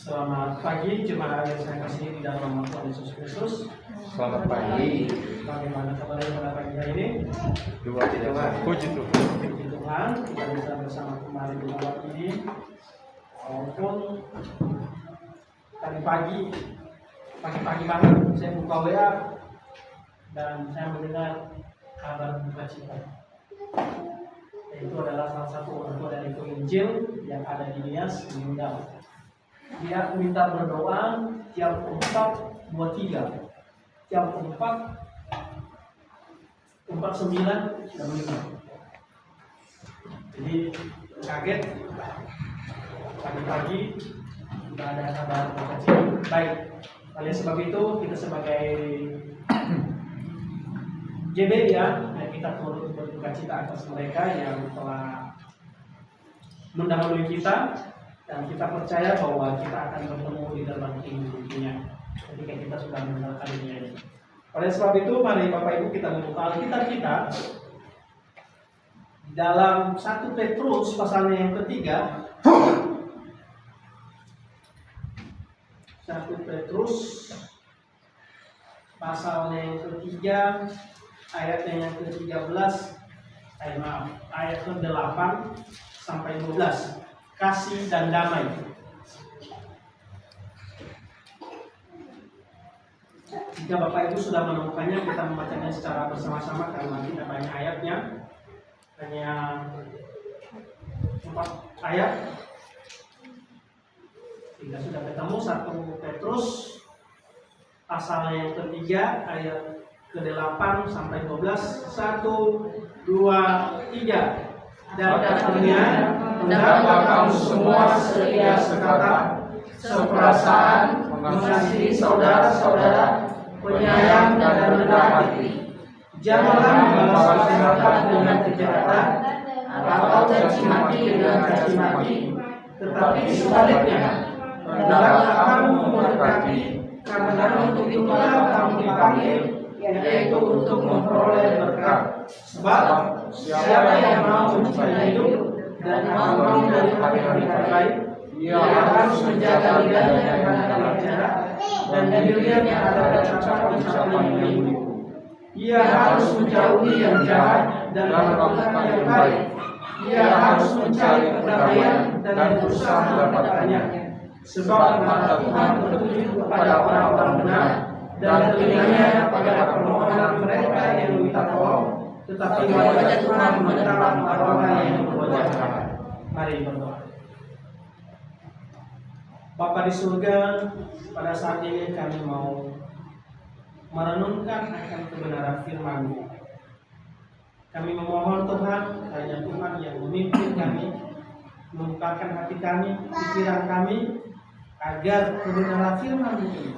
Selamat pagi jemaat yang saya kasihi di dalam nama Tuhan Yesus Kristus. Selamat pagi. Bagaimana kabarnya pada pagi hari ini? Puji Tuhan. Puji Tuhan, kita bisa bersama kembali di malam ini. Walaupun tadi pagi banget saya buka WA dan saya mendengar kabar duka cita. Itu adalah salah satu orang tua dari penginjil yang ada di Nias meninggal. Dia minta berdoa tiap 4:23, tiap 4:49 sudah meninggal. Jadi kaget pagi-pagi sudah ada kabar duka cita. Baik, oleh sebab itu kita sebagai JB ya, kita turut berduka cita atas mereka yang telah mendahului kita, dan kita percaya bahwa kita akan bertemu di dalam kehidupannya ketika kita sudah meninggalkan dunia ini. Oleh sebab itu, mari Bapak Ibu kita membuka Alkitab kita dalam 1 Petrus pasalnya yang ketiga. 1 Petrus pasalnya yang ketiga, ayatnya yang ke-13, ayat ke-8 sampai 12. Kasih dan damai. Jika Bapak Ibu sudah menemukannya, kita membacanya secara bersama-sama karena tidak banyak ayatnya, hanya 4 ayat. Jika sudah ketemu 1 Petrus pasal yang ketiga ayat ke-8 sampai 12. 1, 2, 3. Dan akhirnya hendaklah kamu semua setia sekata, seperasaan, mengasihi saudara-saudara, penyayang dan rendah hati. Janganlah membalas kejahatan dengan kejahatan, atau caci maki dengan caci maki, tetapi sebaliknya, hendaklah kamu memberkati, karena untuk itulah kamu dipanggil, yaitu untuk memperoleh berkat. Sebab siapa yang mau mencari hidup dan mau dari hari-hari terbaik, ia harus menjaga lidahnya dengan jarak dan dirinya ada ucapan-ucapan yang baik. Ia harus menjauhi yang jahat dan melakukan yang baik. Ia harus mencari perdamaian dan berusaha mendapatkannya. Sebab mata Tuhan tertuju kepada orang-orang benar, dan telinganya pada permohonan mereka yang meminta tolong. Tetapi wajah Tuhan menerang orang-orang yang berbuat jahat. Mari berdoa. Bapa di surga, pada saat ini kami mau merenungkan akan kebenaran firman-Mu. Kami memohon Tuhan, hanya Tuhan yang memimpin kami, membukakan hati kami, pikiran kami, agar kebenaran firman-Mu ini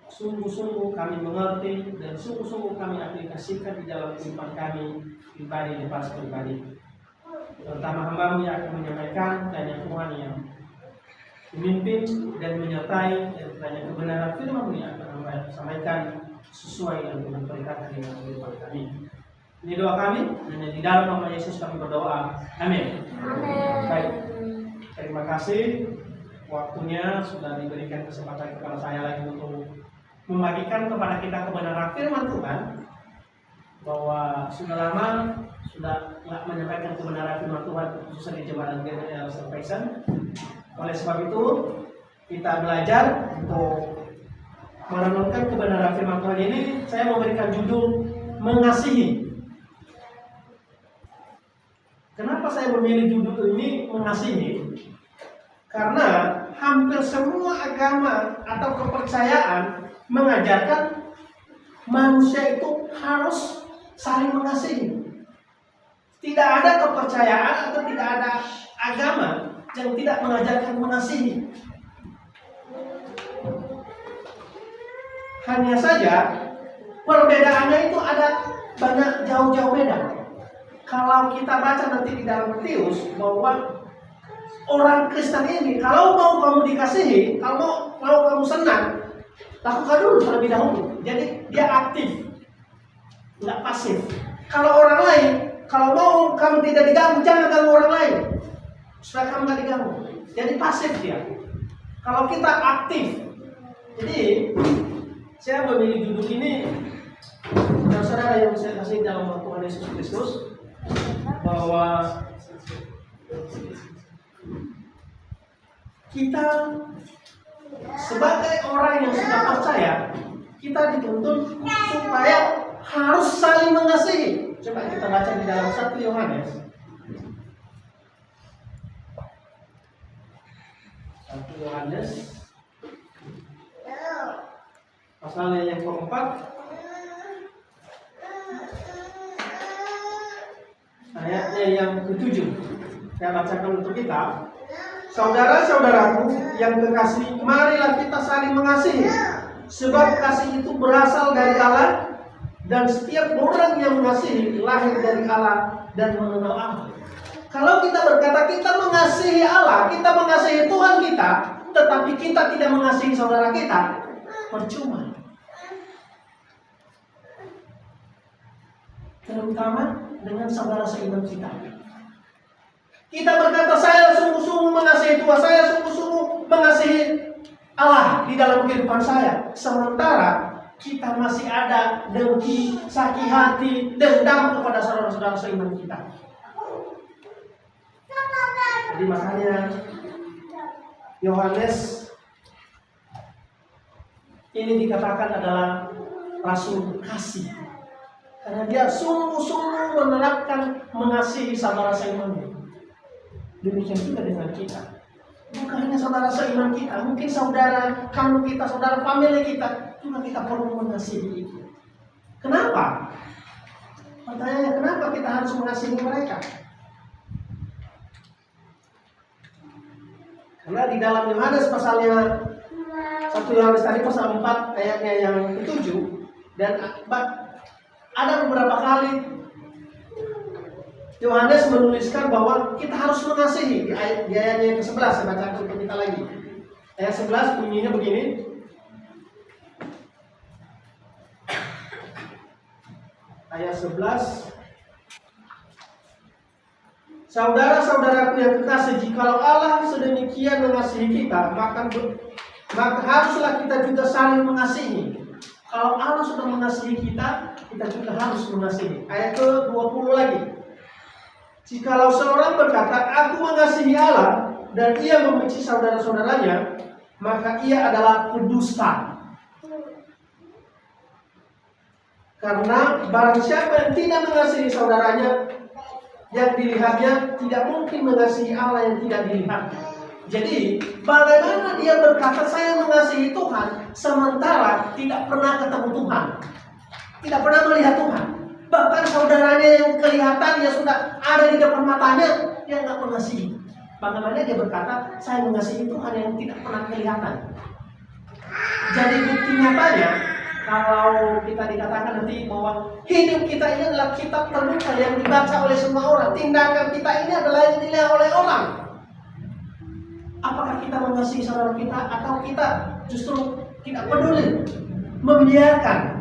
sungguh-sungguh kami mengerti dan sungguh-sungguh kami aplikasikan di dalam kehidupan kami pribadi lepas pribadi. Terutama hamba-Mu yang akan menyampaikan, dan Tuhan yang memimpin dan menyertai, dan kiranya kebenaran firman-Mu yang akan hamba sampaikan sesuai dengan Tuhan perintahkan di dalam kehidupan kami. Ini doa kami, dan di dalam nama Yesus kami berdoa. Amin. Baik, terima kasih. Waktunya sudah diberikan kesempatan kepada saya lagi untuk membagikan kepada kita kebenaran firman Tuhan, bahwa sudah lama sudah nggak menyampaikan kebenaran firman Tuhan, khususnya di jemaat General Salvation. Oleh sebab itu kita belajar untuk merenungkan kebenaran firman Tuhan ini. Saya memberikan judul mengasihi. Kenapa saya memilih judul ini mengasihi? Karena hampir semua agama atau kepercayaan mengajarkan manusia itu harus saling mengasihi. Tidak ada kepercayaan atau tidak ada agama yang tidak mengajarkan mengasihi. Hanya saja perbedaannya itu ada banyak, jauh-jauh beda. Kalau kita baca nanti di dalam Matius bahwa orang Kristen ini, kalau mau kamu dikasihi, kalau mau kamu senang, lakukan dulu terlebih dahulu. Jadi dia aktif, nggak pasif. Kalau orang lain, kalau mau kamu tidak diganggu, jangan ganggu orang lain, supaya kamu nggak diganggu. Jadi pasif dia. Kalau kita aktif, jadi saya memilih judul ini, saudara-saudara yang saya kasih dalam Tuhan Yesus Kristus, bahwa kita sebagai orang yang sudah percaya, kita dituntut supaya harus saling mengasihi. Coba kita baca di dalam 1 Yohanes. 1 Yohanes pasalnya yang keempat, ayatnya yang ke-7. Saya bacakan untuk kita. Saudara-saudaraku yang kekasih, marilah kita saling mengasihi, sebab kasih itu berasal dari Allah, dan setiap orang yang mengasihi lahir dari Allah dan mengenal Allah. Kalau kita berkata kita mengasihi Allah, kita mengasihi Tuhan kita, tetapi kita tidak mengasihi saudara kita, percuma. Terutama dengan saudara seiman kita. Kita berkata saya sungguh-sungguh mengasihi Tuhan, saya sungguh-sungguh mengasihi Allah di dalam kehidupan saya. Sementara kita masih ada dengki, sakit hati, dendam kepada saudara-saudara seiman kita. Jadi makanya Yohanes ini dikatakan adalah rasul kasih, karena dia sungguh-sungguh menerapkan mengasihi saudara seimannya. Demikian juga dengan kita. Bukan hanya saudara seiman kita, mungkin saudara kamu kita, saudara family kita, juga kita perlu mengasihi itu. Kenapa? Pertanyaannya, kenapa kita harus mengasihi mereka? Karena di dalam Yohanes pasalnya 1 Yohanes tadi pasal 4 ayatnya yang ke-7, dan ada beberapa kali Yohanes menuliskan bahwa kita harus mengasihi. Di ayatnya yang ke-11, saya baca untuk kita lagi. Ayat 11 bunyinya begini. Ayat 11. Saudara-saudaraku yang kekasih, jikalau Allah sedemikian mengasihi kita, maka haruslah kita juga saling mengasihi. Kalau Allah sudah mengasihi kita, kita juga harus mengasihi. Ayat ke-20 lagi. Jikalau seorang berkata, aku mengasihi Allah, dan ia membenci saudara-saudaranya, maka ia adalah pendusta. Karena barang siapa yang tidak mengasihi saudaranya, yang dilihatnya, tidak mungkin mengasihi Allah yang tidak dilihatnya. Jadi, bagaimana dia berkata, saya mengasihi Tuhan, sementara tidak pernah ketemu Tuhan, tidak pernah melihat Tuhan. Bahkan saudaranya yang kelihatannya sudah ada di depan matanya, dia nggak mengasihi. Bagaimana dia berkata, saya mengasihi Tuhan yang tidak pernah kelihatan. Jadi bukti nyatanya, kalau kita dikatakan nanti bahwa hidup kita ini adalah kitab terbuka yang dibaca oleh semua orang, tindakan kita ini adalah yang dinilai oleh orang. Apakah kita mengasihi saudara kita, atau kita justru tidak peduli, membiarkan?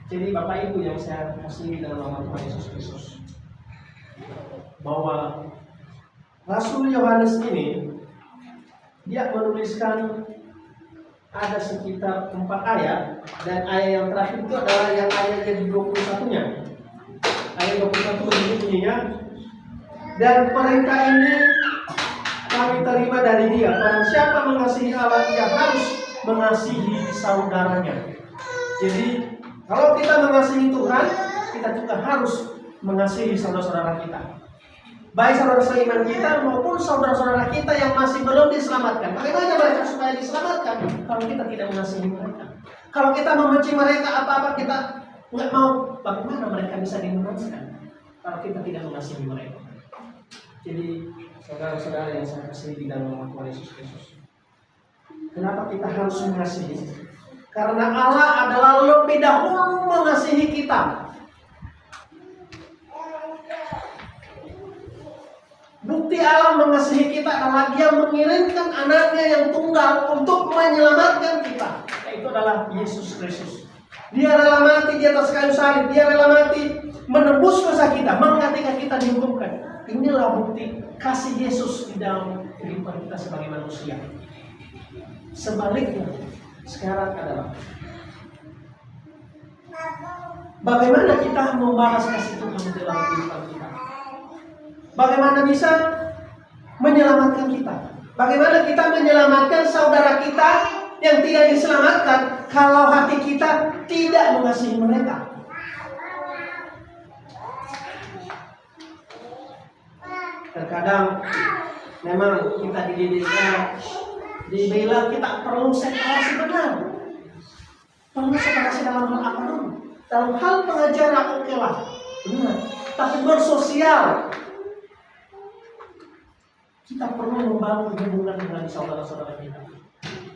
Jadi Bapak Ibu yang saya kasih dalam nama Tuhan Yesus Kristus, bahwa Rasul Yohanes ini dia menuliskan ada sekitar 4 ayat, dan ayat yang terakhir itu adalah yang ayat yang 21-nya. Ayat 21 begini bunyinya, dan perintah ini kami terima dari dia, barang siapa mengasihi Allah, ia harus mengasihi saudaranya. Jadi kalau kita mengasihi Tuhan, kita juga harus mengasihi saudara-saudara kita. Baik saudara seiman kita maupun saudara-saudara kita yang masih belum diselamatkan. Bagaimana mereka supaya diselamatkan kalau kita tidak mengasihi mereka? Kalau kita membenci mereka, apa-apa kita nggak mau, bagaimana mereka bisa dimenangkan kalau kita tidak mengasihi mereka? Jadi saudara-saudara yang saya kasih di dalam nama Tuhan Yesus Kristus, kenapa kita harus mengasihi? Karena Allah adalah lebih dahulu mengasihi kita. Bukti Allah mengasihi kita adalah Dia mengirimkan anaknya yang tunggal untuk menyelamatkan kita. Itu adalah Yesus Kristus. Dia rela mati di atas kayu salib. Dia rela mati menebus dosa kita, menggantikan kita dihukumkan. Inilah bukti kasih Yesus di dalam kehidupan kita sebagai manusia. Sebaliknya, sekarang adalah bagaimana kita membalas kasih Tuhan dalam kehidupan kita. Bagaimana bisa menyelamatkan kita. Bagaimana kita menyelamatkan saudara kita yang tidak diselamatkan kalau hati kita tidak mengasihi mereka. Terkadang memang kita dibilang kita perlu separasi benar. Perlu separasi dalam hal apa dulu? Dalam hal pengajaran oke lah, benar. Tapi bersosial, kita perlu membangun hubungan dengan saudara-saudara kita,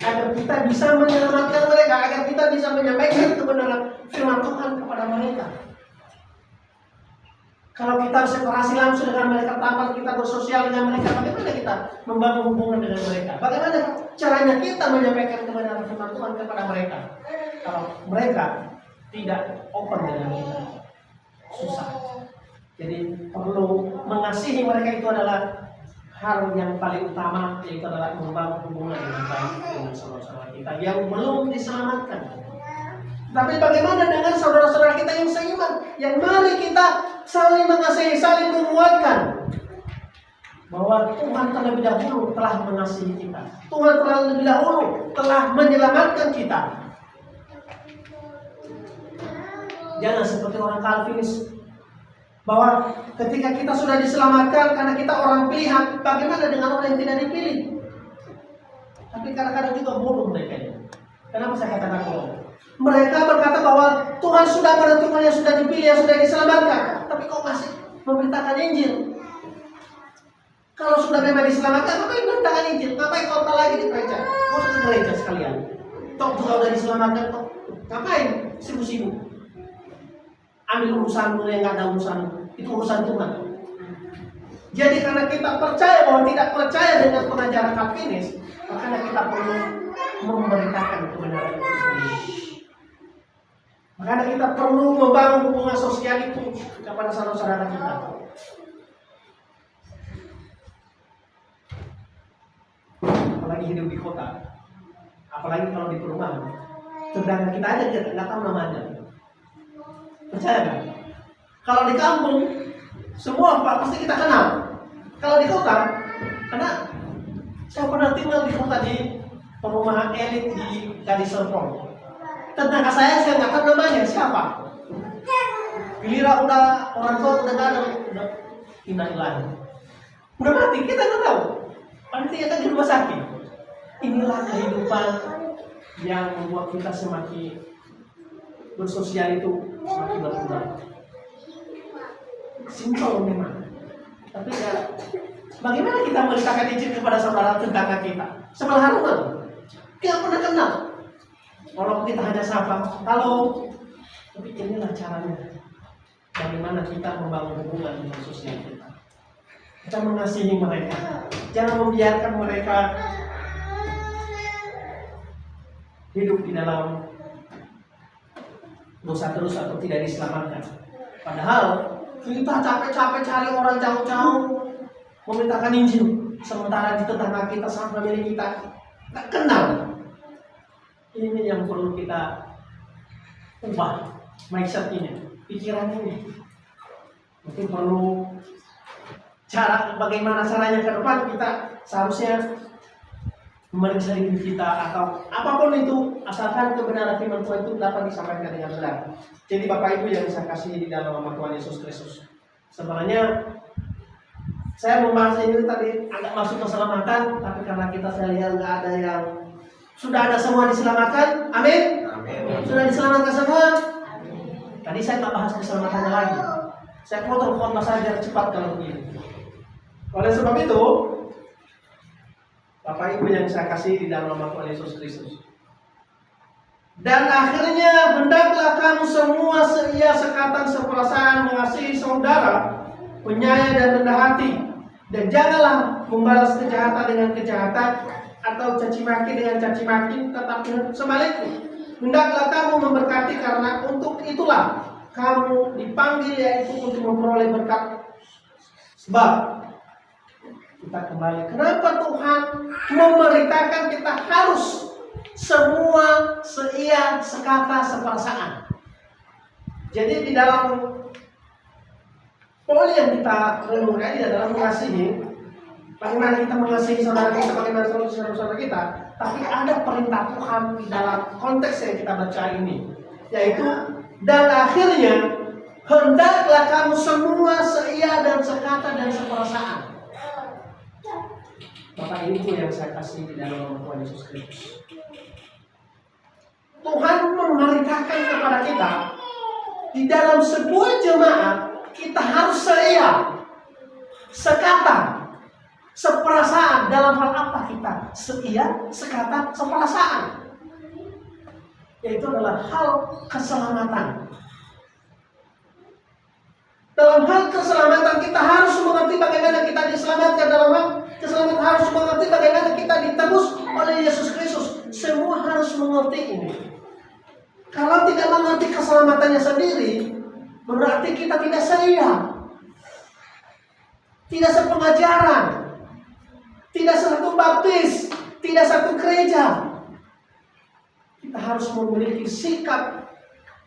agar kita bisa menyelamatkan mereka, agar kita bisa menyampaikan kebenaran firman Tuhan kepada mereka. Kalau kita separasi langsung dengan mereka tanpa kita bersosial dengan mereka, bagaimana kita membangun hubungan dengan mereka? Bagaimana caranya kita menyampaikan kebenaran firman Tuhan kepada mereka? Kalau mereka tidak open dengan kita, susah. Jadi perlu mengasihi mereka, itu adalah hal yang paling utama, yaitu adalah membangun hubungan dengan baik dengan saudara-saudara kita yang belum diselamatkan. Tapi bagaimana dengan saudara-saudara kita yang seiman? Yang mari kita saling mengasihi, saling menguatkan bahwa Tuhan terlebih dahulu telah mengasihi kita. Tuhan terlebih dahulu telah menyelamatkan kita. Jangan seperti orang Calvinis, bahwa ketika kita sudah diselamatkan karena kita orang pilihan, bagaimana dengan orang yang tidak dipilih? Tapi kadang-kadang juga bodoh mereka ini. Kenapa saya katakan bodoh? Mereka berkata bahwa Tuhan sudah menentukan yang sudah dipilih, yang sudah diselamatkan, tapi kok masih memberitakan Injil? Kalau sudah memang diselamatkan, ngapain memberitakan Injil? Ngapain kota lagi di gereja? Kau ke gereja sekalian. Toh juga sudah diselamatkan, kok ngapain sibuk-sibuk? Ambil urusanmu yang nggak ada urusanmu, itu urusan Tuhan. Jadi karena kita percaya bahwa tidak percaya dengan pengajaran Calvinis, makanya kita perlu memberitakan kebenaran itu sendiri. Makanya kita perlu membangun hubungan sosial itu kepada saudara-saudara kita. Apalagi hidup di kota, apalagi kalau di perumahan, tetangga kita aja nggak tahu namanya. Percaya kan? Kalau di kampung, semua pasti kita kenal. Kalau di kota, karena saya pernah tinggal di kota di perumahan elit di Gadis Serpong. Tetangga saya nggak tahu namanya siapa. Giliran udah orang tua udah nggak ada, udah pindah lagi. Udah mati, kita nggak tahu. Nanti akan di rumah sakit. Inilah kehidupan yang membuat kita semakin bersosial itu semakin berkurang. Simpel memang. Tapi ya, bagaimana kita memberitakan Injil kepada saudara tetangga kita? Sebelah rumah, tidak pernah kenal. Kalau kita hanya sapa, halo. Tapi inilah caranya. Bagaimana kita membangun hubungan dengan sosial kita. Kita mengasihi mereka. Jangan membiarkan mereka hidup di dalam dosa terus atau tidak diselamatkan. Padahal kita capek-capek cari orang jauh-jauh memberitakan Injil, sementara di tetangga kita sama milik kita tak kenal. Ini yang perlu kita ubah mindset ini, pikiran ini. Mungkin perlu cara bagaimana caranya ke depan kita seharusnya memeriksa diri kita atau apapun itu, asalkan kebenaran firman Tuhan itu dapat disampaikan dengan benar. Jadi Bapak Ibu yang saya kasih di dalam nama Tuhan Yesus Kristus, sebenarnya saya membahas ini tadi agak masuk keselamatan, tapi karena kita saya lihat nggak ada yang sudah ada semua diselamatkan, amin. Amin. Sudah diselamatkan semua. Amin. Tadi saya tak bahas keselamatannya lagi. Saya potong khotbah saja cepat kalau begini. Oleh sebab itu, Bapak Ibu yang saya kasih di dalam nama Tuhan Yesus Kristus. Dan akhirnya hendaklah kamu semua seia sekatan seperasaan mengasihi saudara, penyayang dan rendah hati, dan janganlah membalas kejahatan dengan kejahatan atau caci maki dengan caci maki, tetapi sebaliknya hendaklah kamu memberkati, karena untuk itulah kamu dipanggil, yaitu untuk memperoleh berkat. Sebab kita kembali, kenapa Tuhan memberitakan kita harus semua seia, sekata, seperasaan. Jadi di dalam poin yang kita renungkan adalah mengasihi. Bagaimana kita mengasihi saudara kita, bagaimana saudara-saudara kita. Tapi ada perintah Tuhan di dalam konteks yang kita baca ini, yaitu dan akhirnya hendaklah kamu semua seia dan sekata dan seperasaan. Bapak, ini tuh yang saya kasih di dalam Tuhan Yesus Kristus. Tuhan memerintahkan kepada kita di dalam sebuah jemaat kita harus seia, sekata, seperasaan. Dalam hal apa kita seia, sekata, seperasaan? Yaitu adalah hal keselamatan. Dalam hal keselamatan kita harus mengerti bagaimana kita diselamatkan. Dalam hal keselamatan harus mengerti bagaimana kita ditebus oleh Yesus Kristus. Semua harus mengerti ini. Kalau tidak mengerti keselamatannya sendiri, berarti kita tidak seia, tidak sepengajaran, tidak satu baptis, tidak satu gereja. Kita harus memiliki sikap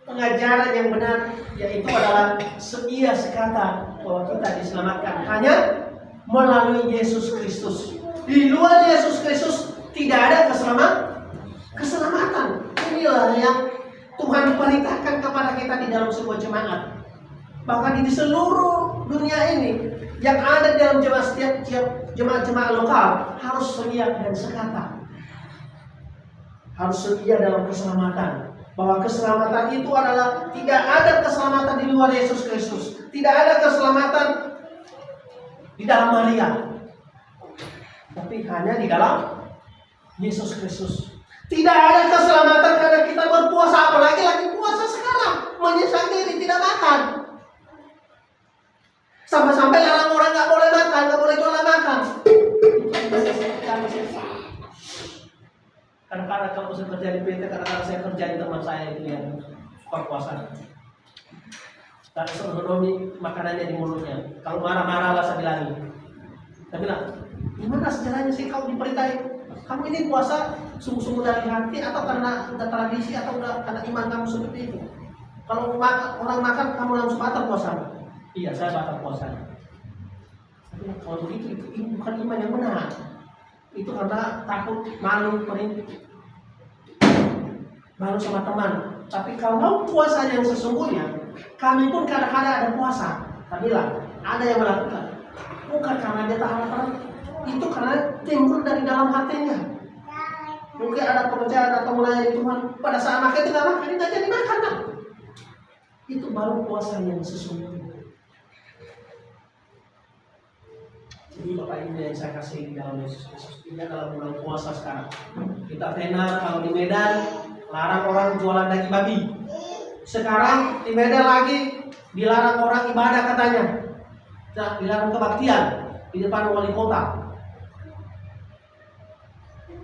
pengajaran yang benar, yaitu adalah seia, sekata bahwa kita diselamatkan hanya melalui Yesus Kristus. Di luar Yesus Kristus tidak ada keselamatan. Inilah yang Tuhan perintahkan kepada kita di dalam sebuah jemaat. Bahkan di seluruh dunia ini yang ada di dalam setiap jemaat lokal harus seia dan sekata. Harus setia dalam keselamatan. Bahwa keselamatan itu adalah tidak ada keselamatan di luar Yesus Kristus. Tidak ada keselamatan di dalam Maria. Tapi hanya di dalam Yesus Kristus. Tidak ada keselamatan karena kita berpuasa. Apalagi lagi puasa sekarang. Menyesal diri, tidak makan. Sampai-sampai larang orang nggak boleh makan, nggak boleh jualan makan. Kadang-kadang kalau saya kerja di PT, kadang-kadang saya kerja di teman saya itu yang suka puasa. Dan sodomi makanannya di mulutnya. Kalau marah-marah lah saya bilangin. Saya bilang, gimana sejarahnya sih kau diperintahin? Kamu ini puasa sungguh-sungguh dari hati atau karena udah tradisi atau udah karena iman kamu seperti itu? Kalau orang makan kamu langsung batal puasa? Iya, saya batal puasa. Tapi kalau begitu itu bukan iman yang benar. Itu karena takut, malu sama teman. Tapi kalau puasa yang sesungguhnya, kami pun kadang-kadang ada puasa. Tapi lah, ada yang melakukan. Bukan karena dia tahan lapar, itu karena timbul dari dalam hatinya. Mungkin ada pekerjaan atau melayani Tuhan. Pada saat makan itu nggak makan, nggak jadi makan lah. Itu baru puasa yang sesungguhnya. Jadi Bapak Ibu yang saya kasih di dalam Yesus Kristus, ini adalah bulan puasa sekarang. Kita tenar kalau di Medan larang orang jualan daging babi. Sekarang di Medan lagi dilarang orang ibadah katanya. Nah, dilarang kebaktian di depan wali kota.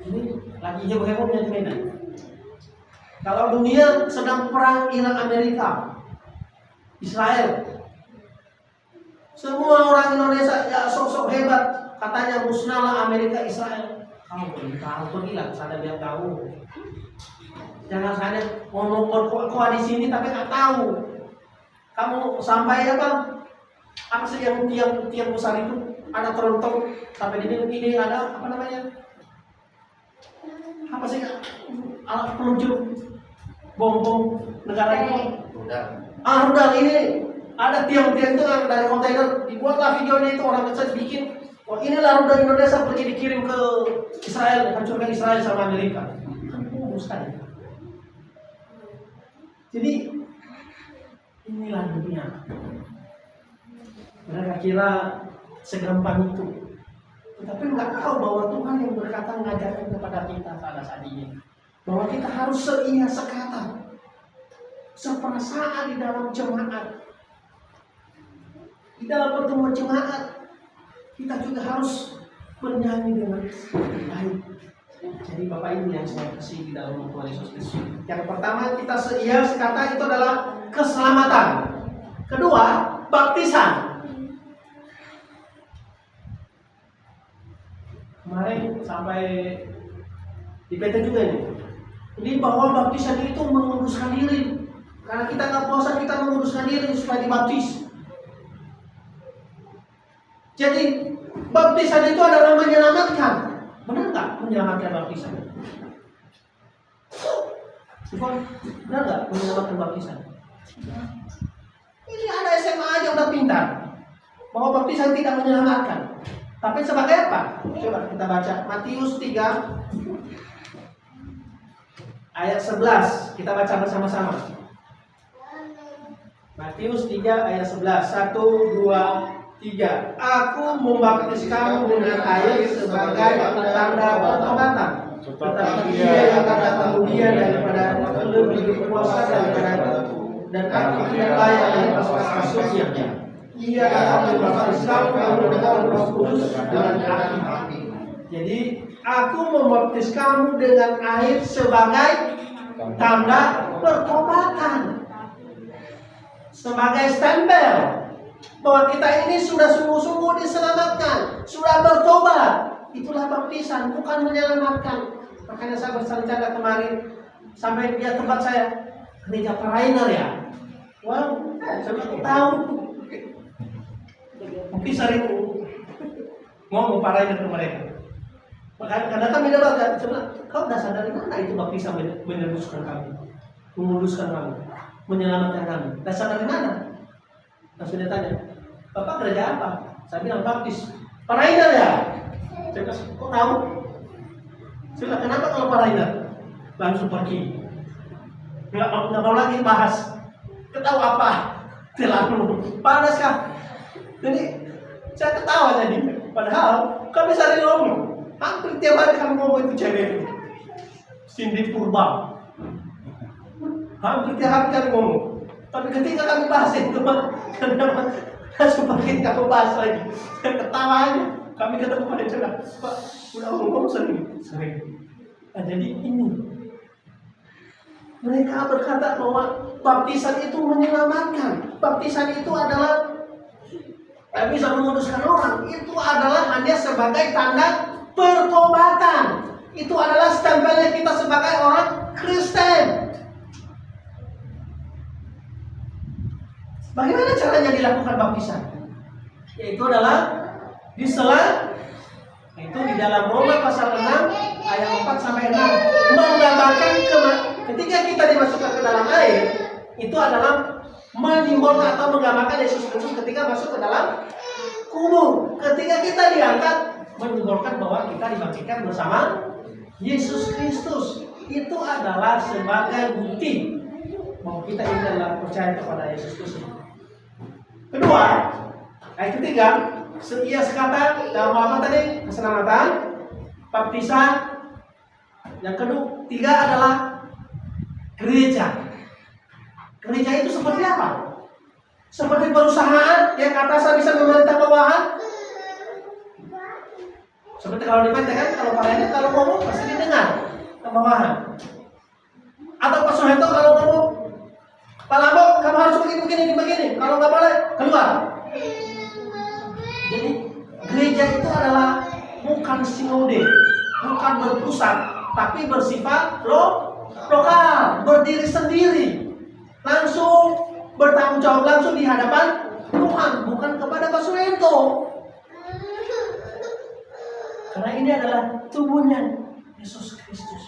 Ini lagi heboh-hebohnya di Medan. Kalau dunia sedang perang Iran Amerika, Israel. Semua orang Indonesia ya sok-sok hebat, katanya musnahlah Amerika Israel. Kamu belum tahu, pergilah sana biar tahu. Jangan sana ngomong berkuah di sini tapi nggak tahu. Kamu sampai apa? Apa sih yang tiang besar itu? Ada terontok sampai ini ada apa namanya? Apa sih alat peluncur bom negara itu? Rudal ini. Ada tiang-tiang itu dari kontainer, dibuatlah videonya itu, orang kecil bikin. Wah, inilah rudal Indonesia pergi dikirim ke Israel, hancurkan Israel sama Amerika. Kan bohong sekali. Jadi inilah dunia. Mereka kira segampang itu, tetapi nggak tahu bahwa Tuhan yang berkata mengajarkan kepada kita pada saat ini bahwa kita harus seia, sekata, seperasaan di dalam jemaat. Di dalam pertemuan jemaat kita juga harus bernyanyi dengan baik. Jadi Bapak Ibu yang saya kasih di dalam Tuhan Yesus Kristus. Yang pertama kita seia, sekata itu adalah keselamatan. Kedua, baptisan. Kemarin sampai di PT juga nih. Jadi bahwa baptisan itu menguduskan diri. Karena kita nggak puasa, kita menguduskan diri supaya dibaptis. Jadi baptisan itu adalah menyelamatkan. Benar nggak menyelamatkan baptisan? Benar nggak menyelamatkan baptisan? Ini ada SMA aja udah pintar bahwa baptisan tidak menyelamatkan. Tapi sebagai apa? Coba kita baca Matius 3 ayat 11. Kita baca bersama-sama. Matius 3 ayat 11. 1, 2, 3. Aku membaptis kamu dengan air sebagai tanda pertobatan. Tetapi Dia yang akan datang kemudian daripada lebih berkuasa daripada aku, dan aku tidak layak atas kasusnya. Ia akan membaptis kamu dengan Roh Kudus dan api. Jadi aku membaptis kamu dengan air sebagai tanda pertobatan, sebagai stempel bahwa kita ini sudah sungguh-sungguh diselamatkan, sudah bertobat. Itulah baptisan, bukan menyelamatkan. Makanya saya bercanda kemarin sampai dia tempat saya, gereja Parainer ya. Wow, saya tahu. Mungkin sering ngomong Parainer ke mereka. Kadang kami dapat, kau dasar dari mana itu baptisan menebuskan kami, menguduskan kami, menyelamatkan kami? Dasar dari mana? Langsung dia tanya, Bapak gereja apa? Saya bilang baptis. Parainer ya? Saya kasih, kok tahu? Saya bilang, kenapa kalau Parainer? Langsung pergi. Nggak mau lagi bahas. Ketawa apa? Terlalu panas kah? Jadi saya ketawa jadi. Padahal kami sering ngomong. Hampir tiap hari kami ngomong itu cewek. Cindy Purba. Hampir tiap hari kami ngomong. Tapi ketika kami bahas itu, kenapa langsung pergi kamu bahas lagi? Saya ketawa aja. Kami ketemu pada cerah, Pak, udah ngomong sering. Nah, jadi ini mereka berkata bahwa baptisan itu menyelamatkan. Baptisan itu adalah bisa menguduskan orang. Itu adalah hanya sebagai tanda pertobatan. Itu adalah stempelnya kita sebagai orang Kristen. Bagaimana caranya dilakukan baptisan? Yaitu adalah disela, itu di dalam Roma pasal 6 ayat 4 sampai 6 menggambarkan ketika kita dimasukkan ke dalam air, itu adalah menyimbolkan atau menggambarkan Yesus Kristus ketika masuk ke dalam kubur. Ketika kita diangkat, menyimbolkan bahwa kita dibangkitkan bersama Yesus Kristus. Itu adalah sebagai bukti bahwa kita ini adalah percaya kepada Yesus Kristus. Kedua, ayat ketiga, ia sekata dalam apa tadi? Keselamatan, baptisan. Yang ketiga adalah gereja. Gereja itu seperti apa? Seperti perusahaan yang atasan bisa memerintah bawahan. Seperti kalau di PT kan, kalau Pak Rene kalau ngomong pasti didengar ke bawahan. Atau Pak Soeharto kalau ngomong, Pak Lambok kamu harus begini. Kalau nggak boleh keluar. Jadi gereja itu adalah bukan sinode, bukan berpusat, tapi bersifat lokal, berdiri sendiri, langsung bertanggung jawab langsung di hadapan Tuhan, bukan kepada Pak Suento. Karena ini adalah tubuhnya Yesus Kristus.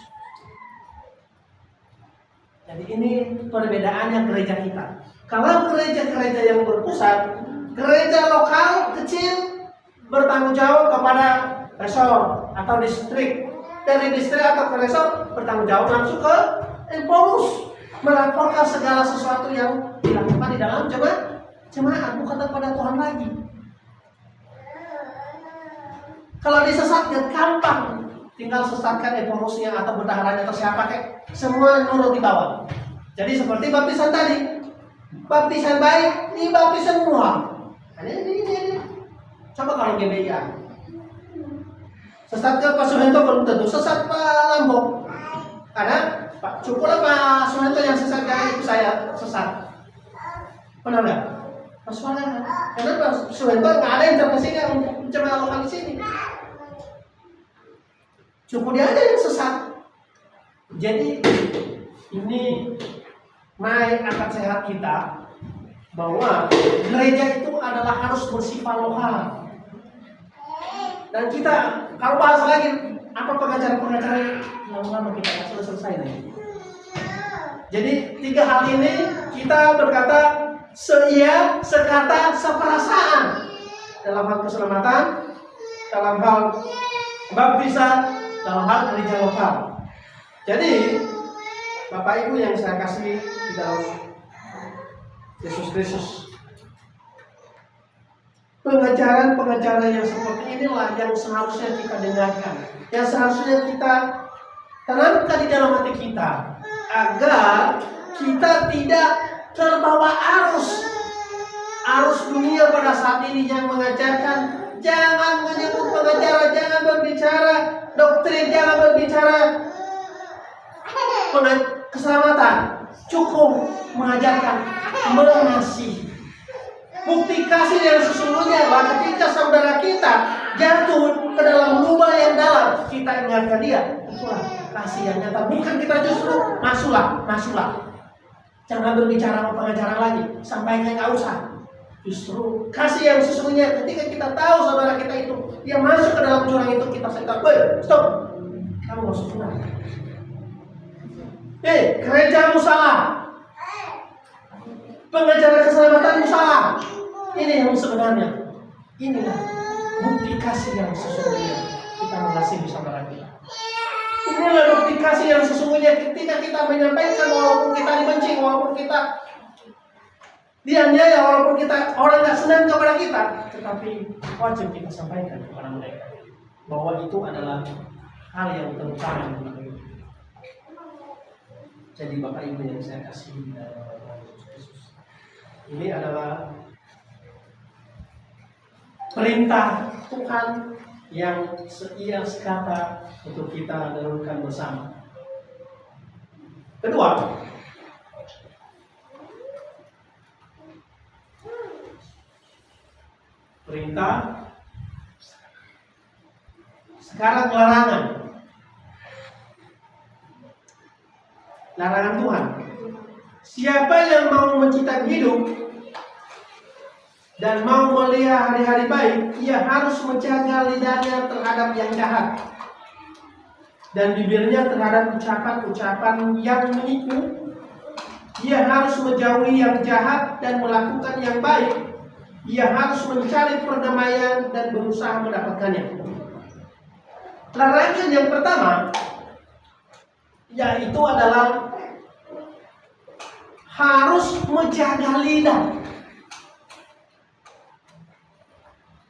Jadi ini perbedaannya gereja kita. Kalau gereja-gereja yang berpusat, gereja lokal kecil bertanggung jawab kepada resor atau distrik. Dari distrik atau ke resor bertanggung jawab langsung ke Empolus, melaporkan segala sesuatu yang dilakukan di dalam jemaat, bukan kepada Tuhan lagi. Kalau disesatkan gampang, tinggal sesatkan Empolusnya atau bendaharanya atau siapa kayak semua nurut di bawah. Jadi seperti baptisan tadi, baptisan baik, ini baptisan semua. Ini. Coba kalau GBIA sesat ke Pak Suhento belum tentu sesat Pak Lambok. Karena cukuplah Pak Suhento yang sesat kayak itu saya sesat. Benar nggak? Mas Suhento. Karena Pak Suhento nggak ada intervensinya untuk jemaah lokal di sini. Cukup dia aja yang sesat. Jadi ini naik akal sehat kita bahwa gereja itu adalah harus bersifat lokal. Dan kita kalau bahas lagi apa pengacara-pengacara lama-lama kita nggak selesai nih. Jadi 3 hal ini kita berkata seia, sekata, seperasaan dalam hal keselamatan, dalam hal baptisan, dalam hal gereja lokal. Jadi Bapak Ibu yang saya kasih di dalam Yesus Kristus, pengajaran-pengajaran yang seperti inilah yang seharusnya kita dengarkan, yang seharusnya kita tanamkan di dalam hati kita, agar kita tidak terbawa arus dunia pada saat ini yang mengajarkan jangan menyebut pengacara, jangan berbicara doktrin, jangan berbicara keselamatan, cukup mengajarkan mengasihi. Bukti kasih yang sesungguhnya adalah ketika saudara kita jatuh ke dalam lubang yang dalam, kita ingatkan dia. Itulah kasih yang nyata. Bukan kita justru masuklah. Jangan berbicara sama pengacara lagi, sampaikan nggak usah. Justru kasih yang sesungguhnya ketika kita tahu saudara kita itu dia masuk ke dalam jurang itu, kita sekat, stop, kamu masuk jurang. Gerejamu salah, pengacara keselamatanmu salah. Ini yang sebenarnya. Inilah bukti kasih yang sesungguhnya kita mengasihi saudara kita. Inilah bukti kasih yang sesungguhnya ketika kita menyampaikan walaupun kita dibenci, walaupun kita dianiaya, walaupun kita orang nggak senang kepada kita, tetapi wajib kita sampaikan kepada mereka bahwa itu adalah hal yang terutama. Jadi Bapak Ibu yang saya kasih dalam Yesus Kristus, ini adalah perintah Tuhan yang seia sekata untuk kita renungkan bersama. Kedua, perintah. Sekarang larangan. Larangan Tuhan. Siapa yang mau menciptakan hidup dan mau melihat hari-hari baik, ia harus menjaga lidahnya terhadap yang jahat dan bibirnya terhadap ucapan-ucapan yang menipu. Ia harus menjauhi yang jahat dan melakukan yang baik. Ia harus mencari perdamaian dan berusaha mendapatkannya. Larangan yang pertama yaitu adalah harus menjaga lidah.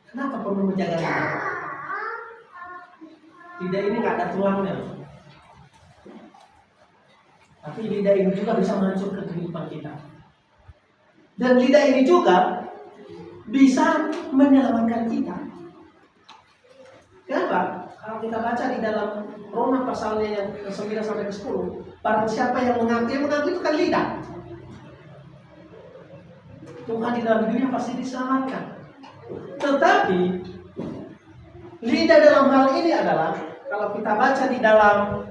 Kenapa perlu menjaga lidah? Lidah ini nggak ada tulangnya, tapi lidah ini juga bisa menghancurkan kehidupan kita. Dan lidah ini juga bisa menyelamatkan kita. Kenapa? Kalau kita baca di dalam Roma pasalnya yang ke-9 sampai ke-10, barang siapa yang mengaku itu kan lidah. Tuhan di dalam dunia pasti diselamatkan. Tetapi lidah dalam hal ini adalah, kalau kita baca di dalam,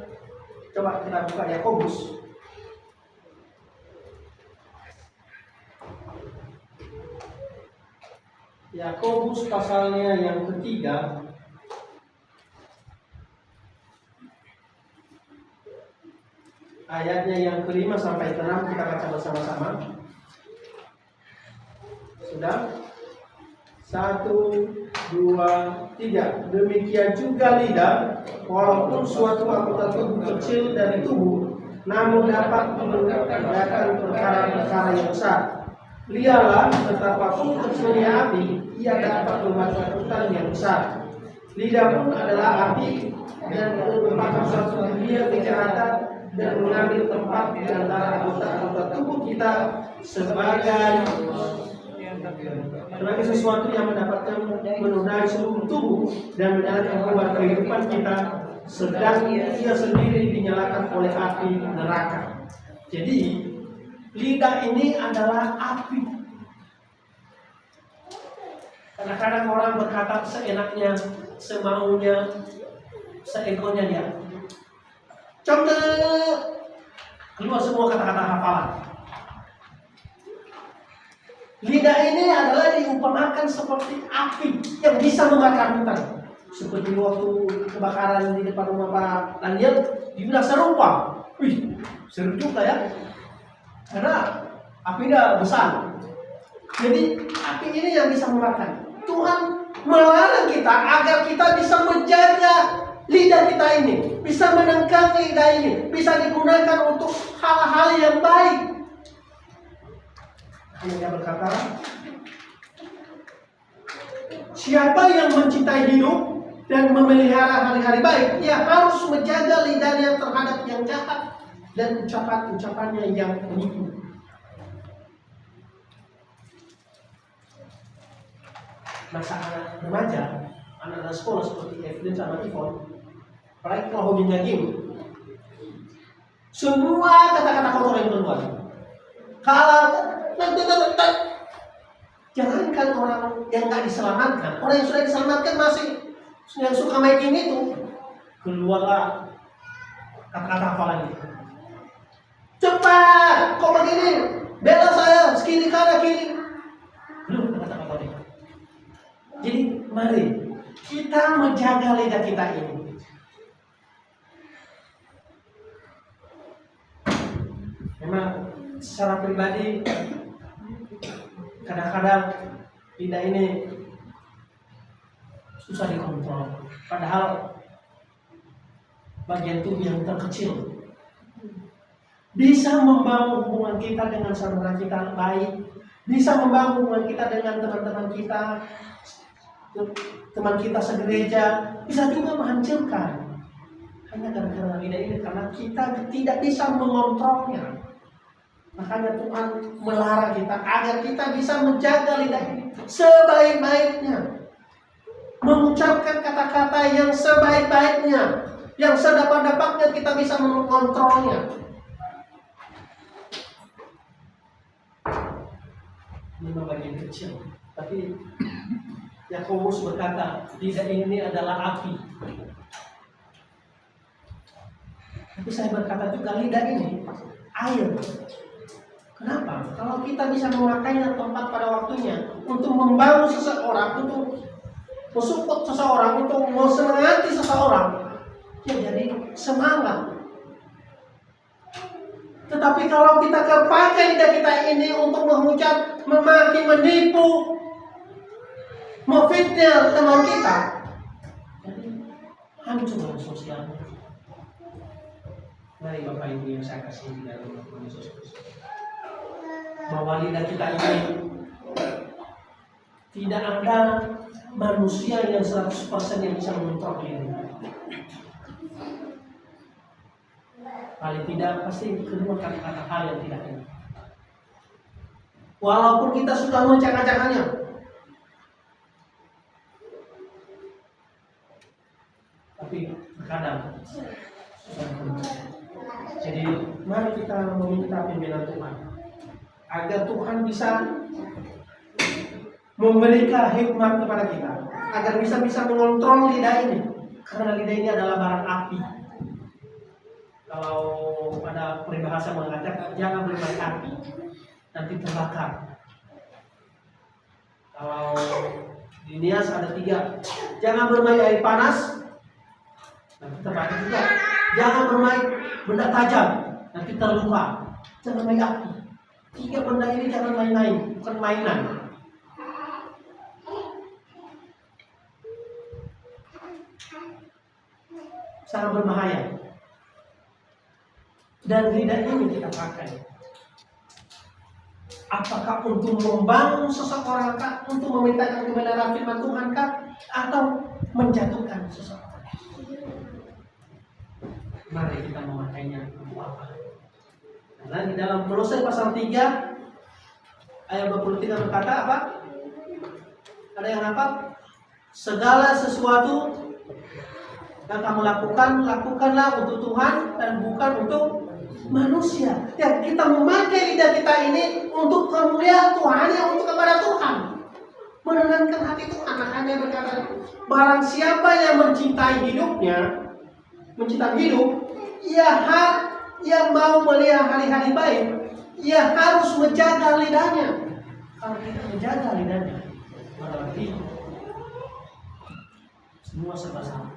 coba kita buka Yakobus. Yakobus pasalnya yang ketiga, ayatnya yang ke-5 sampai ke-6, kita baca bersama-sama. Sudah? 1, 2, 3. Demikian juga lidah, walaupun suatu anggota tubuh kecil dari tubuh, namun dapat mengerjakan perkara-perkara yang besar. Lihatlah, betapapun kecilnya api, ia dapat membakar yang besar. Lidah pun adalah api dan merupakan suatu dunia kejahatan dan mengambil tempat di antara anggota tubuh kita sebagai sesuatu yang menodai seluruh tubuh dan menyalakan obat kehidupan kita, sedang ia sendiri dinyalakan oleh api neraka. Jadi lidah ini adalah api. Kadang-kadang orang berkata seenaknya, semaunya, seegonya dia. Contoh, keluar semua kata-kata hafalan. Lidah ini adalah diumpamakan seperti api yang bisa membakar hutan. Seperti waktu kebakaran di depan rumah Pak Daniel, dibilang serupa. Wih, seru juga ya. Karena apinya besar. Jadi api ini yang bisa membakar. Tuhan melarang kita agar kita bisa menjaga lidah kita ini, bisa menenggang lidah ini, bisa digunakan untuk hal-hal yang baik. Hanya berkata, siapa yang mencintai hidup dan memelihara hari-hari baik, ia harus menjaga lidahnya terhadap yang jahat dan ucapan-ucapannya yang menipu. Masa anak remaja, anak-anak sekolah seperti Evelyn sama Yvonne, apalagi kalau hobinya game, semua kata-kata kotor yang keluar. Kalau jangankan orang yang nggak diselamatkan, orang yang sudah diselamatkan masih yang suka main game itu, keluarlah kata-kata hafalan itu. Cepat, kok begini? Bela saya, kiri kanan kiri. Belum kata-kata itu. Jadi mari kita menjaga lidah kita ini. Memang secara pribadi kadang-kadang lidah ini susah dikontrol. Padahal bagian tubuh yang terkecil bisa membangun hubungan kita dengan saudara kita baik, bisa membangun hubungan kita dengan teman-teman kita, teman kita segereja, bisa juga menghancurkan. Hanya gara-gara lidah ini, karena kita tidak bisa mengontrolnya. Makanya Tuhan melarang kita agar kita bisa menjaga lidah ini sebaik-baiknya, mengucapkan kata-kata yang sebaik-baiknya, yang sedapat-dapatnya kita bisa mengontrolnya. Ini bagian kecil, tapi Yakobus berkata, lidah ini adalah api. Tapi saya berkata juga, lidah ini air. Kenapa? Kalau kita bisa memakainya tempat pada waktunya untuk membangun seseorang, untuk mensupport seseorang, untuk mensemangati seseorang, ya jadi semangat. Tetapi kalau kita pakai lidah kita ini untuk menghujat, memaki, menipu, memfitnah teman kita, jadi hancur sosial. Mari Bapak Ibu yang saya kasih di dalam Tuhan Yesus Kristus, bahwa lidah kita ini tidak ada manusia yang 100% yang bisa mengontrol diri. Paling tidak pasti kedua kata-kata hal yang tidak enak. Walaupun kita sudah mencakap-cakapnya, tapi terkadang susah berhenti. Jadi mari kita meminta pimpinan Tuhan agar Tuhan bisa memberikan hikmat kepada kita, agar bisa mengontrol lidah ini, karena lidah ini adalah barang api. Kalau pada peribahasa mengatakan jangan bermain api, nanti terbakar. Kalau di Nias ada 3, jangan bermain air panas, nanti terbakar juga. Jangan bermain benda tajam, nanti terluka. Jangan main api. 3 benda ini jangan main-main, bukan mainan. Sangat berbahaya. Dan lidah ini kita pakai, apakah untuk membangun seseorang kah, untuk memintakan kebenaran firman Tuhan kah, atau menjatuhkan seseorang? Mari kita memakainya untuk apa? Karena di dalam Kolose pasal 3 ayat 23 berkata apa? Ada yang apa? Segala sesuatu yang kamu lakukan, lakukanlah untuk Tuhan dan bukan untuk manusia. Ya, kita memakai lidah kita ini untuk kemuliaan Tuhan, ya, untuk kepada Tuhan, menenangkan hati Tuhan. Makanya berkata, barang siapa yang mencintai hidupnya, mencintai hidup, Ia mau melihat hari-hari baik, ia harus menjaga lidahnya. Kalau tidak menjaga lidahnya, berarti semua serba salah.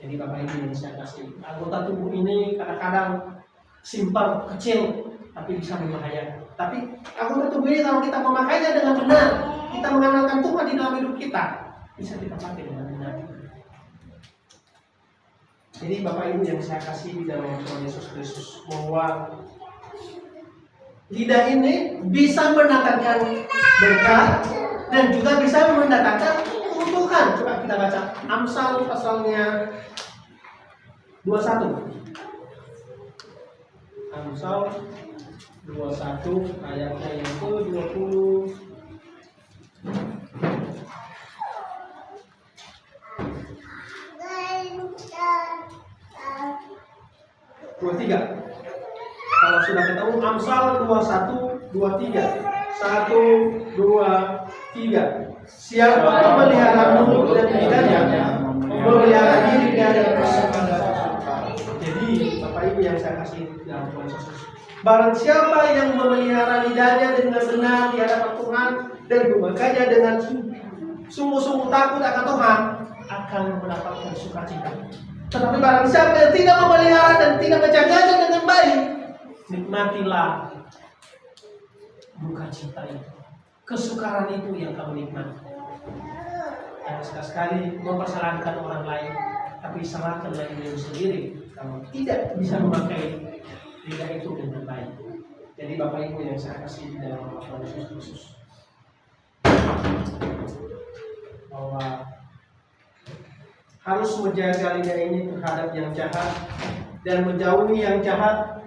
Jadi Bapak Ibu yang saya kasih, anggota tubuh ini kadang-kadang simpel, kecil, tapi bisa membahayakan. Tapi anggota tubuh ini kalau kita memakainya dengan benar, kita mengandalkan Tuhan di dalam hidup kita, bisa kita pakai dengan benar. Jadi Bapak Ibu yang saya kasih di dalam Tuhan Yesus Kristus, bahwa lidah ini bisa mendatangkan berkat dan juga bisa mendatangkan keuntungan. Coba kita baca Amsal pasalnya 21. Amsal 21 ayatnya yang ke-20. Kalau sudah ketemu Amsal 21, 23. 1, 2, 3. Siapa memelihara mulut dan lidahnya, memelihara diri dari kesukaan. Jadi Bapak Ibu yang saya kasih dalam Tuhan Yesus, barang siapa yang memelihara lidahnya dengan benar di hadapan Tuhan dan memakainya dengan sungguh-sungguh takut akan Tuhan, akan mendapatkan sukacita. Tetapi barang siapa yang tidak memelihara dan tidak menjaganya dengan baik, nikmatilah duka cita itu, kesukaran itu yang kamu nikmati. Jangan sekali-sekali mempersalahkan orang lain, tapi salahkanlah diri sendiri kalau tidak bisa memakai lidah itu dengan baik. Jadi Bapak Ibu yang saya kasih di dalam nama Tuhan Yesus Kristus, bahwa harus menjaga lidah ini terhadap yang jahat dan menjauhi yang jahat,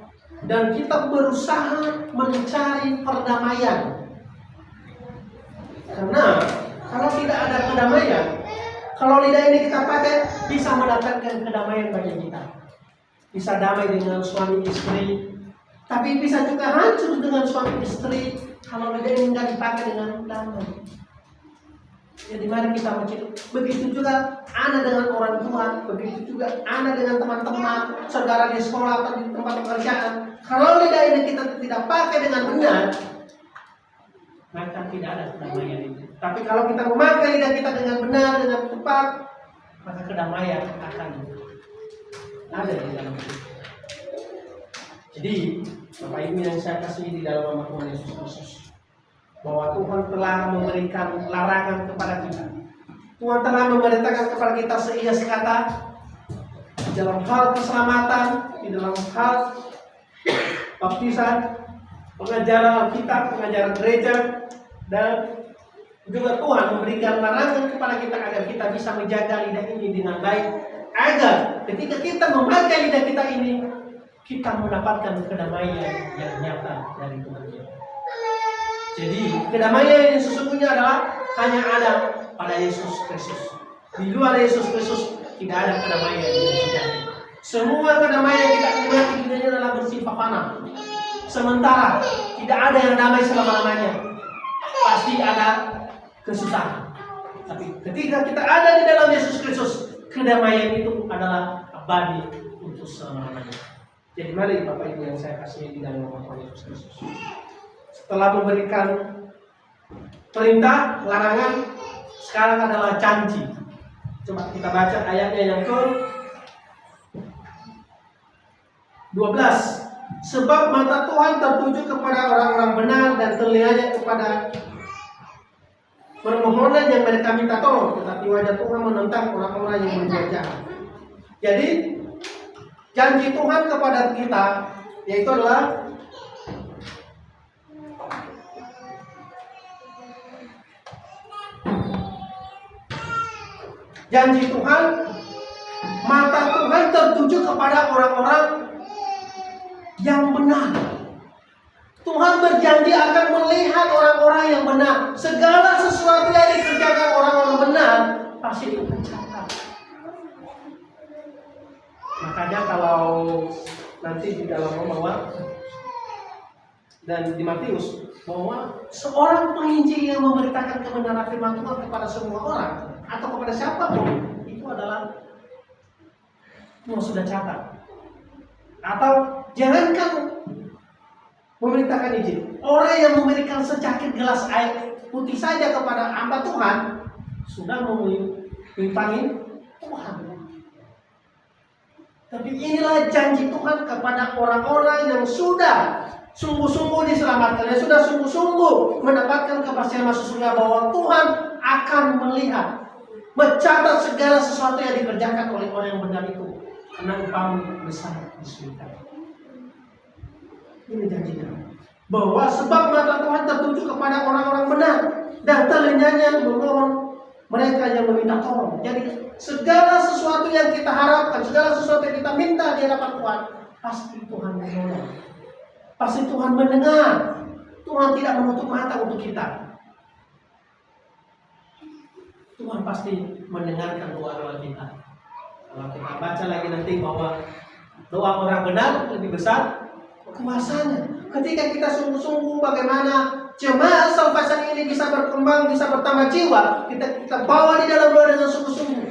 dan kita berusaha mencari perdamaian. Karena kalau tidak ada kedamaian, kalau lidah ini kita pakai, bisa mendatangkan kedamaian bagi kita. Bisa damai dengan suami istri, tapi bisa juga hancur dengan suami istri kalau lidah ini tidak dipakai dengan damai. Jadi mari kita mencari. Begitu juga anak dengan orang tua, begitu juga anak dengan teman-teman, saudara di sekolah atau di tempat pekerjaan. Kalau lidah ini kita tidak pakai dengan benar, maka tidak ada kedamaian itu. Tapi kalau kita memakai lidah kita dengan benar, dengan tepat, maka kedamaian akan ada di dalam hidup. Jadi Bapak Ibu yang saya kasih di dalam nama Tuhan Yesus Kristus, bahwa Tuhan telah memberikan larangan kepada kita. Tuhan telah memberitakan kepada kita seia sekata di dalam hal keselamatan, di dalam hal baptisan, pengajaran kita, pengajaran gereja, dan juga Tuhan memberikan larangan kepada kita agar kita bisa menjaga lidah ini dengan baik, agar ketika kita memakai lidah kita ini, kita mendapatkan kedamaian yang nyata dari Tuhan kita. Jadi kedamaian yang sesungguhnya adalah hanya ada pada Yesus Kristus. Di luar Yesus Kristus tidak ada kedamaian yang sejati. Semua kedamaian kita nikmati di dunia adalah bersifat fana. Sementara tidak ada yang damai selama-lamanya. Pasti ada kesusahan. Tapi ketika kita ada di dalam Yesus Kristus, kedamaian itu adalah abadi untuk selama-lamanya. Jadi mari Bapak Ibu yang saya kasih di dalam nama Tuhan Yesus Kristus, setelah memberikan perintah, larangan, sekarang adalah janji. Coba kita baca ayatnya yang ke-12. Sebab mata Tuhan tertuju kepada orang-orang benar dan telinganya kepada permohonan yang mereka minta tolong, tetapi wajah Tuhan menentang orang-orang yang berbuat jahat. Jadi janji Tuhan kepada kita yaitu adalah janji Tuhan, mata Tuhan tertuju kepada orang-orang yang benar. Tuhan berjanji akan melihat orang-orang yang benar. Segala sesuatu yang dikerjakan orang-orang benar pasti dicatat. Makanya kalau nanti di dalam Roma dan di Matius, bahwa seorang penginjil yang memberitakan kebenaran firman Tuhan kepada semua orang atau kepada siapapun, itu adalah Tuhan sudah catat. Atau jangankan memerintahkan izin, orang yang memberikan secangkir gelas air putih saja kepada hamba Tuhan sudah menyimpangin Tuhan. Tapi inilah janji Tuhan kepada orang-orang yang sudah sungguh-sungguh diselamatkan, yang sudah sungguh-sungguh mendapatkan kepastian masuk surga, bahwa Tuhan akan melihat, mencatat segala sesuatu yang dikerjakan oleh orang yang benar itu, karena upahmu besar di surga. Ini janjinya, bahwa sebab mata Tuhan tertuju kepada orang-orang benar dan telinganya memohon mereka yang meminta tolong. Jadi segala sesuatu yang kita harapkan, segala sesuatu yang kita minta di hadapan Tuhan, pasti Tuhan menolong, pasti Tuhan mendengar. Tuhan tidak menutup mata untuk kita. Tuhan pasti mendengarkan doa-doa kita. Kalau kita baca lagi nanti bahwa doa orang benar lebih besar kuasanya. Ketika kita sungguh-sungguh bagaimana jemaat salvation ini bisa berkembang, bisa bertambah jiwa, kita bawa di dalam doa dengan sungguh-sungguh,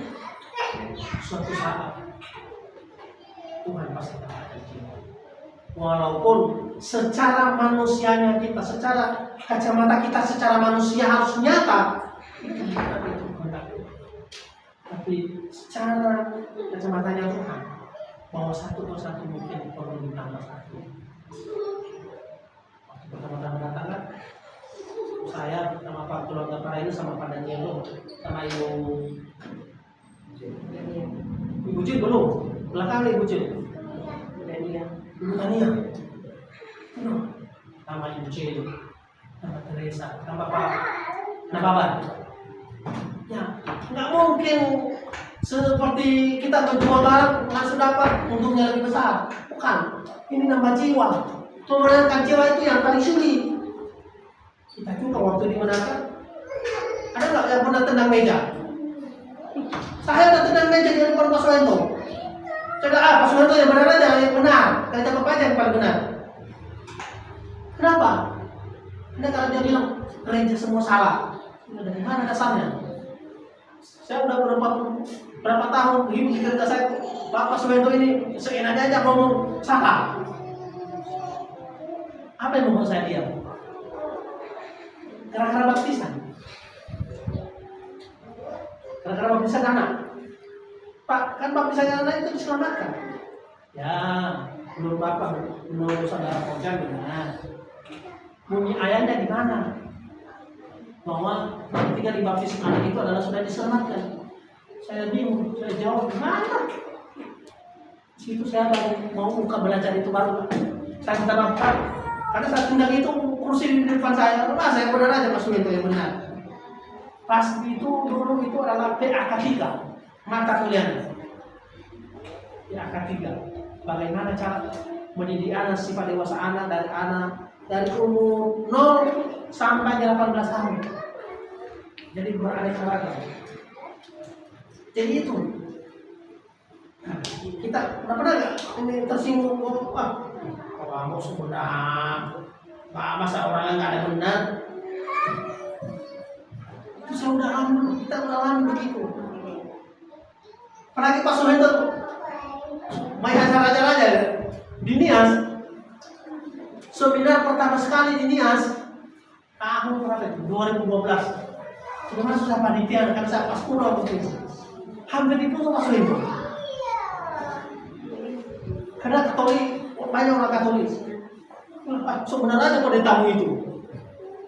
suatu saat Tuhan pasti akan jiwa. Walaupun secara manusianya kita, secara kacamata kita, secara manusia harus nyata, tapi secara kacamatanya Tuhan, bahwa satu persatu mungkin perlu ditambah satu. Waktu pertama-tama datang kan, saya sama Pak keluarga Pak ini sama Pak Daniel sama Ibu Cil belum, belakang Ibu Cil, Ibu Tania, sama Ibu Cil, sama Teresa, sama Pak Nababan. Ya, nggak mungkin seperti kita berjuang bareng langsung dapat untungnya lebih besar. Bukan, ini nambah jiwa. Memenangkan jiwa itu yang paling sulit. Kita juga waktu dimenangkan, ada nggak yang pernah tendang meja? Saya udah tendang meja di depan Pak Suwento. Saya Pak Suwento yang benar aja, yang benar. Kata Bapak aja yang paling benar. Kenapa? Karena kalau dia bilang gereja semua salah, dari mana dasarnya? Saya udah berapa tahun hidup di gereja saya, Bapak Suwento ini seenaknya aja ngomong salah. Apa yang membuat saya diam? Gara-gara baptisan. Gara-gara baptisan anak. Pak, kan baptisan anak itu diselamatkan. Ya, menurut Bapak, menurut saudara Pojan benar. Bunyi ayatnya di mana? Bahwa ketika dibaptis anak itu adalah sudah diselamatkan. Saya bingung, saya jawab gimana? Situ saya baru mau buka belajar itu baru. Saya minta Bapak, karena saat tinggal itu kursi di depan saya, saya benar aja Mas Suwento yang benar. Pas itu dulu itu adalah PAK 3 mata kuliahnya. PAK 3. Bagaimana cara mendidik anak sifat dewasa anak dari umur 0 sampai 18 tahun. Jadi beraneka ragam. Jadi itu. Nah, kita pernah nggak ini tersinggung? Wah, kamu sebenar. Masa orang nggak ada benar? Itu saya udah alami, kita udah alami begitu. Apalagi Pak Suwento main acara-acara aja di Nias. Seminar pertama sekali di Nias tahun berapa itu? 2012. Cuma sudah panitia, kan saya pas pulau waktu itu. Hampir diputus Pak Suwento. Karena Katolik, banyak orang Katolik. Sebenarnya kok ditamu itu,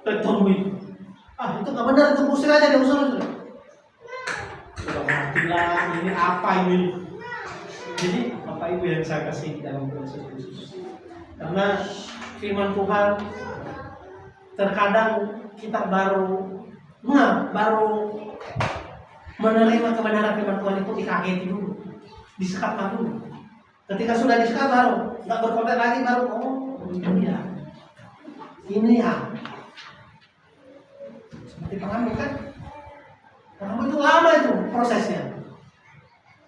ditamu itu. Itu nggak benar, itu usir aja, dia usul itu. Sudah matilah, ini apa ini? Jadi Bapak Ibu yang saya kasih dalam proses Yesus. Karena firman Tuhan terkadang kita baru menerima kebenaran firman Tuhan itu dikageti dulu, disekapkan dulu. Ketika sudah disekap baru nggak berkomentar lagi, baru ini ya. Seperti pengambil kan, pengambil itu lama itu prosesnya.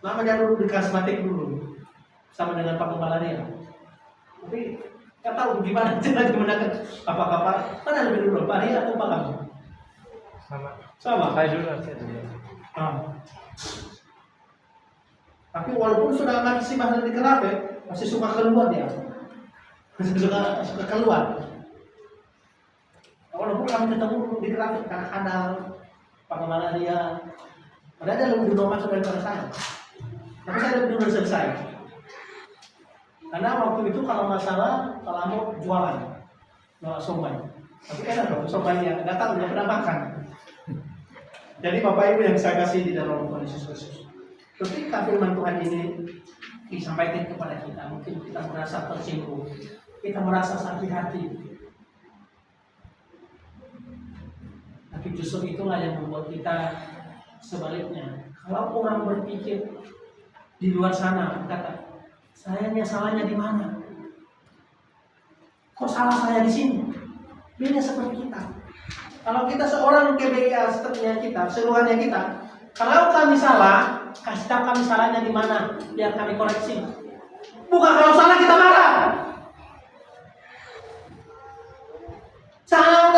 Lama dia dulu di karismatik dulu, sama dengan Pak Kepala dia. Tapi nggak tahu gimana cara menggunakan apa-apa. Mana lebih dulu, Pak dia atau Pak kamu? Sama. Saya dulu. Tapi walaupun sudah masih bahasa di kafe, masih suka keluar dia. Masih suka keluar. Walaupun kami ketemu di kafe kadang-kadang, bagaimana dia, padahal dia lebih dulu masuk daripada saya. Tapi saya lebih dulu selesai. Karena waktu itu kalau masalah, kalau mau jualan somai. Tapi kan ada somai yang datang dia pernah makan. Jadi Bapak Ibu yang saya kasih di dalam Tuhan Yesus Kristus. Ketika firman Tuhan ini disampaikan kepada kita, mungkin kita merasa tersinggung, kita merasa sakit hati. Tapi justru itulah yang membuat kita sebaliknya. Kalau orang berpikir di luar sana, kata, salahnya di mana? Kok salah saya di sini? Beda seperti kita. Kalau kita seorang KBIA seterusnya kita, seluruhnya kita, kalau kami salah, kasih tahu kami salahnya di mana, biar kami koreksi. Bukan kalau salah kita marah. Salah,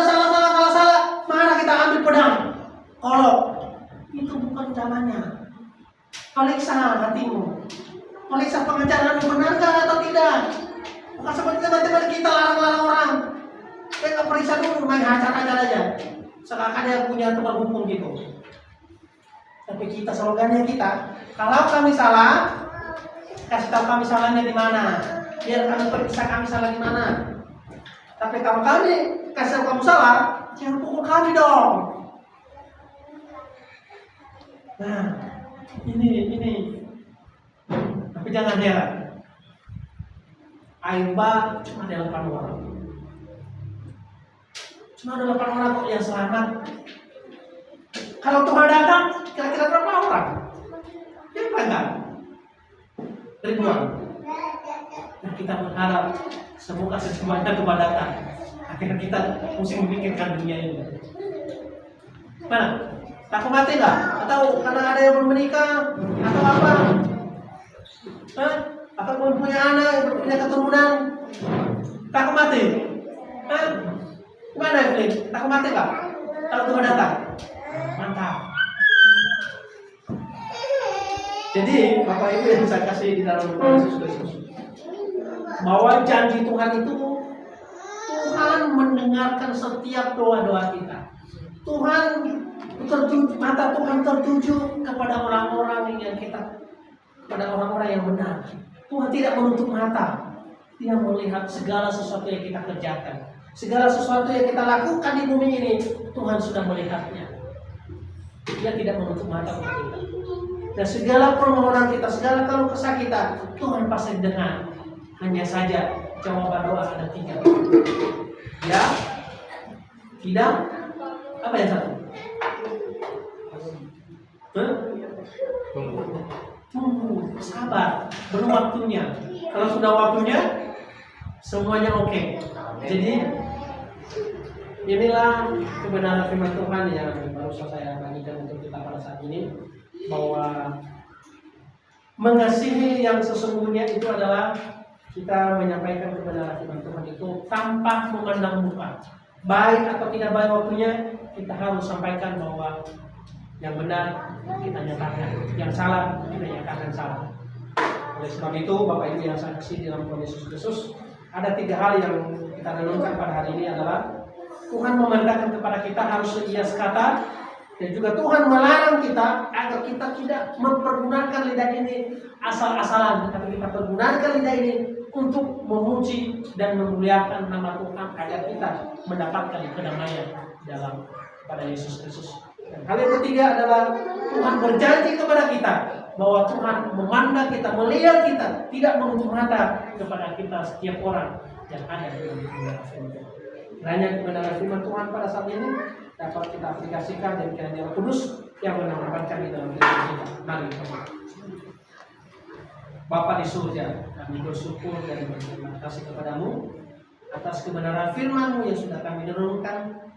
marah kita ambil pedang. Kalau itu bukan zamannya. Periksa hatimu. Periksa pengajaranmu benarkah atau tidak. Bukan seperti teman-teman kita larang-larang orang. Kita periksa dulu, main hajar-hajar aja. Seakan dia punya tempat hukum gitu. Tapi kita slogannya kita, kalau kami salah, kasih tahu kami salahnya di mana, biar kami periksa kami salah di mana. Tapi kalau kami kasih tahu kamu salah, jangan pukul kami dong. Nah, ini. Tapi jangan heran. Ayuba cuma ada 8 orang. Cuma ada 8 orang kok yang selamat. Kalau Tuhan datang, kira-kira berapa orang? Ya banyak. Ribuan. Nah, kita berharap semoga semuanya Tuhan datang. Akhirnya kita mesti memikirkan dunia ini. Mana? Takut mati nggak? Atau karena ada yang belum menikah? Atau apa? Atau belum punya anak, belum punya keturunan? Takut mati? Gimana Evelyn? Takut mati nggak? Kalau Tuhan datang? Mantap. Jadi Bapak Ibu yang saya kasih di dalam Tuhan Yesus Kristus, bahwa janji Tuhan itu, Tuhan mendengarkan setiap doa-doa kita. Tuhan mata Tuhan tertuju kepada orang-orang yang kita, kepada orang-orang yang benar. Tuhan tidak menutup mata. Dia melihat segala sesuatu yang kita kerjakan, segala sesuatu yang kita lakukan di bumi ini. Tuhan sudah melihatnya. Dia tidak menutup mata untuk kita. Dan segala permohonan kita, segala keluh kesah kita, Tuhan pasti dengar. Hanya saja jawaban doa ada 3. Ya, tidak, apa yang satu? Tunggu, sabar, belum waktunya. Kalau sudah waktunya, semuanya oke. Jadi inilah kebenaran firman Tuhan yang baru saya bagikan untuk kita pada saat ini, bahwa mengasihi yang sesungguhnya itu adalah kita menyampaikan kebenaran firman Tuhan itu tanpa memandang muka. Baik atau tidak baik waktunya, kita harus sampaikan bahwa yang benar kita nyatakan, yang salah kita nyatakan salah. Oleh sebab itu, Bapak Ibu yang saya kasih di dalam Tuhan Yesus Kristus, ada 3 hal yang kita renungkan pada hari ini adalah Tuhan memerintahkan kepada kita harus seias kata, dan juga Tuhan melarang kita agar kita tidak mempergunakan lidah ini asal-asalan, tetapi kita pergunakan lidah ini untuk memuji dan memuliakan nama Tuhan agar kita mendapatkan kedamaian dalam pada Yesus Kristus. Dan hal yang ketiga adalah Tuhan berjanji kepada kita bahwa Tuhan memandang kita, melihat kita, tidak menutup mata kepada kita setiap orang yang ada di dalam kebenaran firman Tuhan. Kiranya kebenaran firman Tuhan pada saat ini dapat kita aplikasikan dan kiranya Roh Kudus yang menambahkan kami dalam kehidupan kita. Mari kita. Bapa di surga, kami bersyukur dan berterima kasih kepadamu atas kebenaran firman-Mu yang sudah kami renungkan.